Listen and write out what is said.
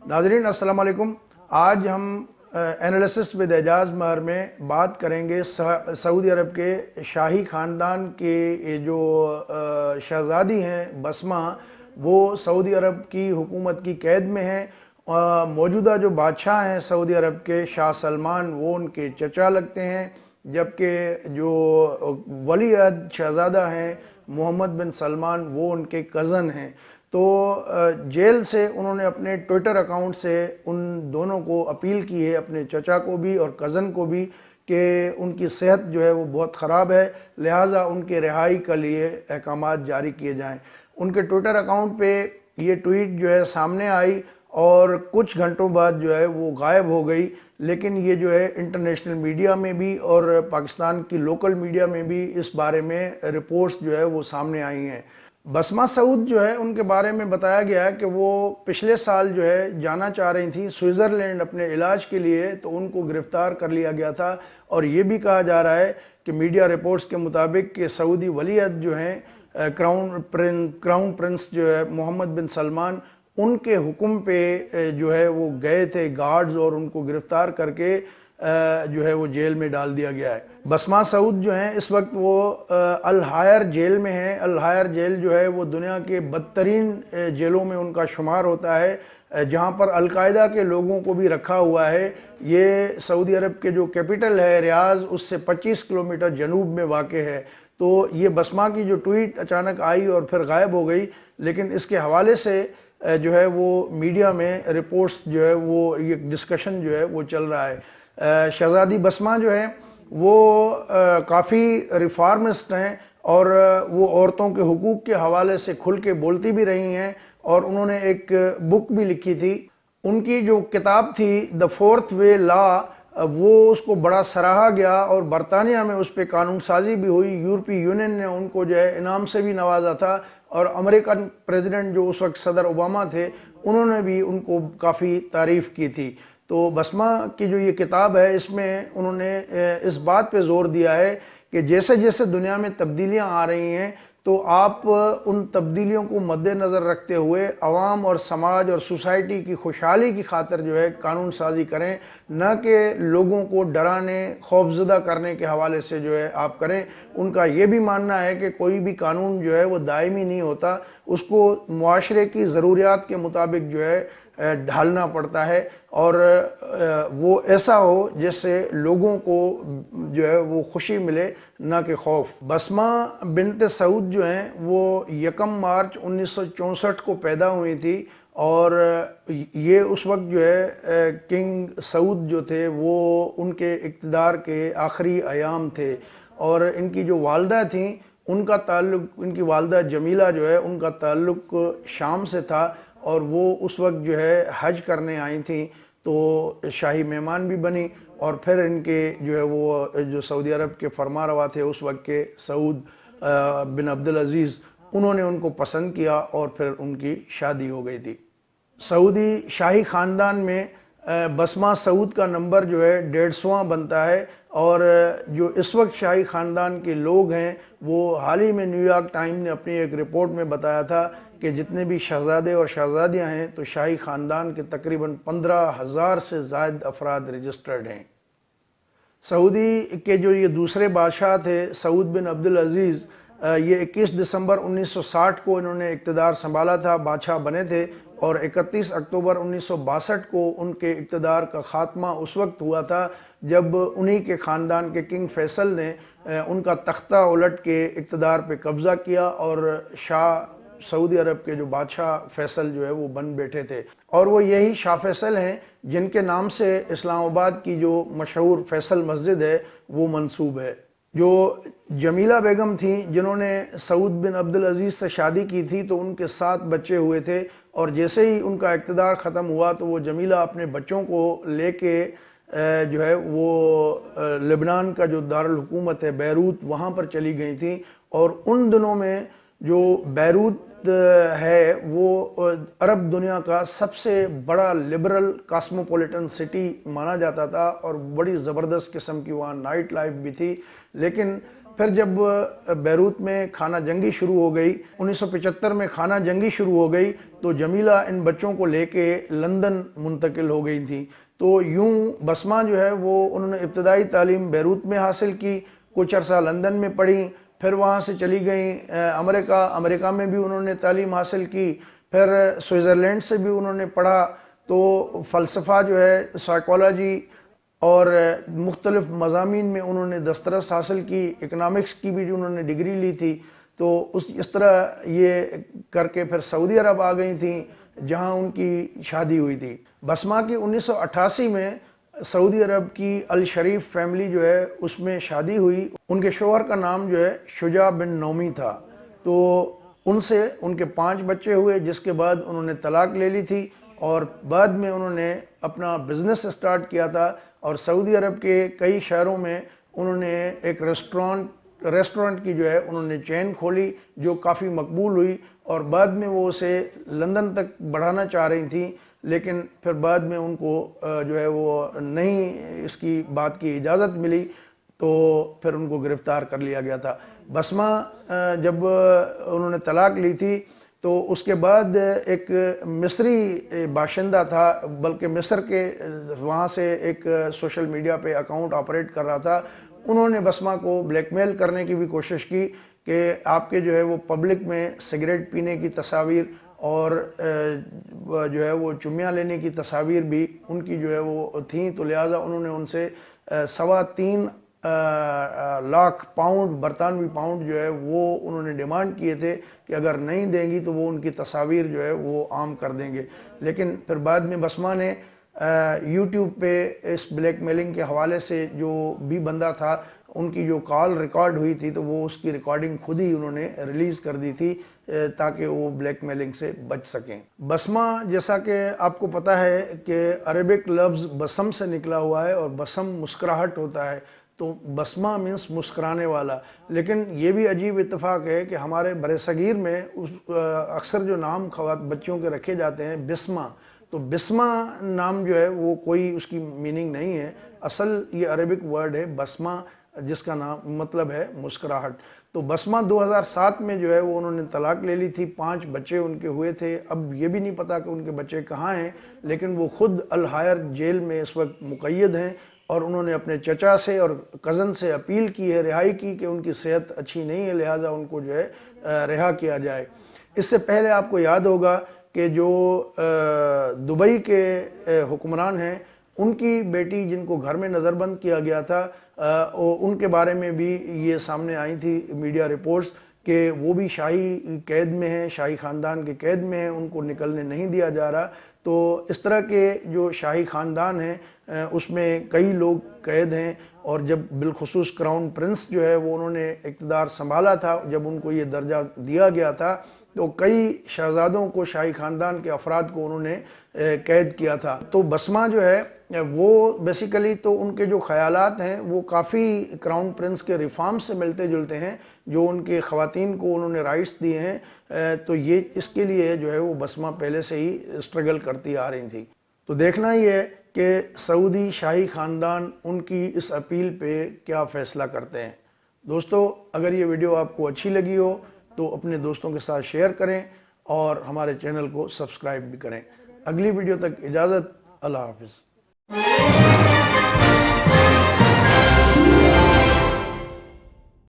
ناظرین السلام علیکم۔ آج ہم اینالیسس ود اعجاز ماہر میں بات کریں گے سعودی عرب کے شاہی خاندان کے جو شہزادی ہیں بسمہ، وہ سعودی عرب کی حکومت کی قید میں ہیں۔ موجودہ جو بادشاہ ہیں سعودی عرب کے شاہ سلمان، وہ ان کے چچا لگتے ہیں، جبکہ جو ولی عہد شہزادہ ہیں محمد بن سلمان، وہ ان کے کزن ہیں۔ تو جیل سے انہوں نے اپنے ٹویٹر اکاؤنٹ سے ان دونوں کو اپیل کی ہے، اپنے چچا کو بھی اور کزن کو بھی، کہ ان کی صحت جو ہے وہ بہت خراب ہے، لہٰذا ان کے رہائی کے لیے احکامات جاری کیے جائیں۔ ان کے ٹویٹر اکاؤنٹ پہ یہ ٹویٹ جو ہے سامنے آئی اور کچھ گھنٹوں بعد جو ہے وہ غائب ہو گئی، لیکن یہ جو ہے انٹرنیشنل میڈیا میں بھی اور پاکستان کی لوکل میڈیا میں بھی اس بارے میں رپورٹس جو ہے وہ سامنے آئی ہیں۔ بسمہ سعود جو ہے ان کے بارے میں بتایا گیا ہے کہ وہ پچھلے سال جو ہے جانا چاہ رہی تھیں سوئٹزرلینڈ اپنے علاج کے لیے، تو ان کو گرفتار کر لیا گیا تھا، اور یہ بھی کہا جا رہا ہے کہ میڈیا رپورٹس کے مطابق کہ سعودی ولی عہد جو ہیں کراؤن پرنس جو ہے محمد بن سلمان، ان کے حکم پہ جو ہے وہ گئے تھے گارڈز، اور ان کو گرفتار کر کے جو ہے وہ جیل میں ڈال دیا گیا ہے۔ بسمہ سعود جو ہیں اس وقت وہ الہائر جیل میں ہیں۔ الہائر جیل جو ہے وہ دنیا کے بدترین جیلوں میں ان کا شمار ہوتا ہے، جہاں پر القاعدہ کے لوگوں کو بھی رکھا ہوا ہے۔ یہ سعودی عرب کے جو کیپٹل ہے ریاض، اس سے 25 کلومیٹر جنوب میں واقع ہے۔ تو یہ بسمہ کی جو ٹویٹ اچانک آئی اور پھر غائب ہو گئی، لیکن اس کے حوالے سے جو ہے وہ میڈیا میں رپورٹس جو ہے وہ یہ ڈسکشن جو ہے وہ چل رہا ہے۔ شہزادی بسمہ جو ہیں وہ کافی ریفارمسٹ ہیں، اور وہ عورتوں کے حقوق کے حوالے سے کھل کے بولتی بھی رہی ہیں، اور انہوں نے ایک بک بھی لکھی تھی۔ ان کی جو کتاب تھی دا فورتھ وے لا، وہ اس کو بڑا سراہا گیا، اور برطانیہ میں اس پہ قانون سازی بھی ہوئی۔ یورپی یونین نے ان کو جو ہے انعام سے بھی نوازا تھا، اور امریکن پریزیڈنٹ جو اس وقت صدر اوباما تھے، انہوں نے بھی ان کو کافی تعریف کی تھی۔ تو بسمہ کی جو یہ کتاب ہے، اس میں انہوں نے اس بات پہ زور دیا ہے کہ جیسے جیسے دنیا میں تبدیلیاں آ رہی ہیں، تو آپ ان تبدیلیوں کو مد نظر رکھتے ہوئے عوام اور سماج اور سوسائٹی کی خوشحالی کی خاطر جو ہے قانون سازی کریں، نہ کہ لوگوں کو ڈرانے خوفزدہ کرنے کے حوالے سے جو ہے آپ کریں۔ ان کا یہ بھی ماننا ہے کہ کوئی بھی قانون جو ہے وہ دائمی نہیں ہوتا، اس کو معاشرے کی ضروریات کے مطابق جو ہے ڈھالنا پڑتا ہے، اور وہ ایسا ہو جس سے لوگوں کو جو ہے وہ خوشی ملے، نہ کہ خوف۔ بسمہ بنت سعود جو ہیں وہ 1 مارچ 1964 کو پیدا ہوئی تھی، اور یہ اس وقت جو ہے کنگ سعود جو تھے وہ ان کے اقتدار کے آخری ایام تھے، اور ان کی جو والدہ تھیں ان کا تعلق، ان کی والدہ جمیلہ جو ہے ان کا تعلق شام سے تھا، اور وہ اس وقت جو ہے حج کرنے آئی تھیں، تو شاہی مہمان بھی بنی، اور پھر ان کے جو ہے وہ جو سعودی عرب کے فرما روا تھے اس وقت کے سعود بن عبدالعزیز، انہوں نے ان کو پسند کیا، اور پھر ان کی شادی ہو گئی تھی۔ سعودی شاہی خاندان میں بسمہ سعود کا نمبر جو ہے 150واں بنتا ہے، اور جو اس وقت شاہی خاندان کے لوگ ہیں، وہ حال ہی میں نیو یارک ٹائم نے اپنی ایک رپورٹ میں بتایا تھا کہ جتنے بھی شہزادے اور شہزادیاں ہیں، تو شاہی خاندان کے تقریباً 15,000 سے زائد افراد رجسٹرڈ ہیں۔ سعودی کے جو یہ دوسرے بادشاہ تھے سعود بن عبدالعزیز، یہ 21 دسمبر 1960 کو انہوں نے اقتدار سنبھالا تھا، بادشاہ بنے تھے، اور 31 اکتوبر 1962 کو ان کے اقتدار کا خاتمہ اس وقت ہوا تھا جب انہی کے خاندان کے کنگ فیصل نے ان کا تختہ الٹ کے اقتدار پہ قبضہ کیا، اور شاہ سعودی عرب کے جو بادشاہ فیصل جو ہے وہ بن بیٹھے تھے، اور وہ یہی شاہ فیصل ہیں جن کے نام سے اسلام آباد کی جو مشہور فیصل مسجد ہے وہ منسوب ہے۔ جو جمیلہ بیگم تھیں جنہوں نے سعود بن عبدالعزیز سے شادی کی تھی، تو ان کے 7 بچے ہوئے تھے، اور جیسے ہی ان کا اقتدار ختم ہوا تو وہ جمیلہ اپنے بچوں کو لے کے جو ہے وہ لبنان کا جو دارالحکومت ہے بیروت، وہاں پر چلی گئی تھیں، اور ان دنوں میں جو بیروت ہے وہ عرب دنیا کا سب سے بڑا لبرل کاسموپولیٹن سٹی مانا جاتا تھا، اور بڑی زبردست قسم کی وہاں نائٹ لائف بھی تھی۔ لیکن پھر جب بیروت میں خانہ جنگی شروع ہو گئی، 1975 میں خانہ جنگی شروع ہو گئی، تو جمیلہ ان بچوں کو لے کے لندن منتقل ہو گئی تھیں۔ تو یوں بسمہ جو ہے وہ انہوں نے ابتدائی تعلیم بیروت میں حاصل کی، کچھ عرصہ لندن میں پڑھی، پھر وہاں سے چلی گئیں امریکہ میں بھی انہوں نے تعلیم حاصل کی، پھر سوئٹزرلینڈ سے بھی انہوں نے پڑھا۔ تو فلسفہ جو ہے، سائیکالوجی اور مختلف مضامین میں انہوں نے دسترس حاصل کی، اکنامکس کی بھی جو انہوں نے ڈگری لی تھی۔ تو اس طرح یہ کر کے پھر سعودی عرب آ گئی تھیں، جہاں ان کی شادی ہوئی تھی۔ بسمہ کی 1988 میں سعودی عرب کی الشریف فیملی جو ہے اس میں شادی ہوئی۔ ان کے شوہر کا نام جو ہے شجاع بن نومی تھا۔ تو ان سے ان کے 5 بچے ہوئے، جس کے بعد انہوں نے طلاق لے لی تھی، اور بعد میں انہوں نے اپنا بزنس سٹارٹ کیا تھا، اور سعودی عرب کے کئی شہروں میں انہوں نے ایک ریسٹورنٹ کی جو ہے انہوں نے چین کھولی، جو کافی مقبول ہوئی، اور بعد میں وہ اسے لندن تک بڑھانا چاہ رہی تھیں، لیکن پھر بعد میں ان کو جو ہے وہ نہیں اس کی بات کی اجازت ملی، تو پھر ان کو گرفتار کر لیا گیا تھا۔ بسمہ جب انہوں نے طلاق لی تھی تو اس کے بعد ایک مصری باشندہ تھا، بلکہ مصر کے وہاں سے ایک سوشل میڈیا پہ اکاؤنٹ آپریٹ کر رہا تھا، انہوں نے بسمہ کو بلیک میل کرنے کی بھی کوشش کی کہ آپ کے جو ہے وہ پبلک میں سگریٹ پینے کی تصاویر اور جو ہے وہ چمیاں لینے کی تصاویر بھی ان کی جو ہے وہ تھیں، تو لہٰذا انہوں نے ان سے 3.25 لاکھ پاؤنڈ، برطانوی پاؤنڈ جو ہے وہ انہوں نے ڈیمانڈ کیے تھے کہ اگر نہیں دیں گی تو وہ ان کی تصاویر جو ہے وہ عام کر دیں گے۔ لیکن پھر بعد میں بسمہ نے یوٹیوب پہ اس بلیک میلنگ کے حوالے سے جو بھی بندہ تھا، ان کی جو کال ریکارڈ ہوئی تھی، تو وہ اس کی ریکارڈنگ خود ہی انہوں نے ریلیز کر دی تھی تاکہ وہ بلیک میلنگ سے بچ سکیں۔ بسمہ، جیسا کہ آپ کو پتہ ہے کہ عربک لفظ بسم سے نکلا ہوا ہے، اور بسم مسکراہٹ ہوتا ہے، تو بسمہ مینس مسکرانے والا۔ لیکن یہ بھی عجیب اتفاق ہے کہ ہمارے برصغیر میں اکثر جو نام بچیوں کے رکھے جاتے ہیں بسمہ، تو بسمہ نام جو ہے وہ کوئی اس کی میننگ نہیں ہے، اصل یہ عربک ورڈ ہے بسمہ، جس کا نام مطلب ہے مسکراہٹ۔ تو بسمہ 2007 میں جو ہے وہ انہوں نے طلاق لے لی تھی، 5 بچے ان کے ہوئے تھے۔ اب یہ بھی نہیں پتا کہ ان کے بچے کہاں ہیں، لیکن وہ خود الحائر جیل میں اس وقت مقید ہیں، اور انہوں نے اپنے چچا سے اور کزن سے اپیل کی ہے رہائی کی کہ ان کی صحت اچھی نہیں ہے، لہٰذا ان کو جو ہے رہا کیا جائے۔ اس سے پہلے آپ کو یاد ہوگا کہ جو دبئی کے حکمران ہیں، ان کی بیٹی جن کو گھر میں نظر بند کیا گیا تھا، ان کے بارے میں بھی یہ سامنے آئی تھی میڈیا رپورٹس کہ وہ بھی شاہی قید میں ہیں، شاہی خاندان کے قید میں ہیں، ان کو نکلنے نہیں دیا جا رہا۔ تو اس طرح کے جو شاہی خاندان ہیں اس میں کئی لوگ قید ہیں، اور جب بالخصوص کراؤن پرنس جو ہے وہ انہوں نے اقتدار سنبھالا تھا، جب ان کو یہ درجہ دیا گیا تھا، تو کئی شہزادوں کو، شاہی خاندان کے افراد کو انہوں نے قید کیا تھا۔ تو بسمہ جو ہے وہ بیسیکلی تو ان کے جو خیالات ہیں وہ کافی کراؤن پرنس کے ریفارم سے ملتے جلتے ہیں، جو ان کے خواتین کو انہوں نے رائٹس دیے ہیں، تو یہ اس کے لیے جو ہے وہ بسمہ پہلے سے ہی اسٹرگل کرتی آ رہی تھی۔ تو دیکھنا یہ ہے کہ سعودی شاہی خاندان ان کی اس اپیل پہ کیا فیصلہ کرتے ہیں۔ دوستو، اگر یہ ویڈیو آپ کو اچھی لگی ہو تو اپنے دوستوں کے ساتھ شیئر کریں، اور ہمارے چینل کو سبسکرائب بھی کریں۔ اگلی ویڈیو تک اجازت، اللہ حافظ۔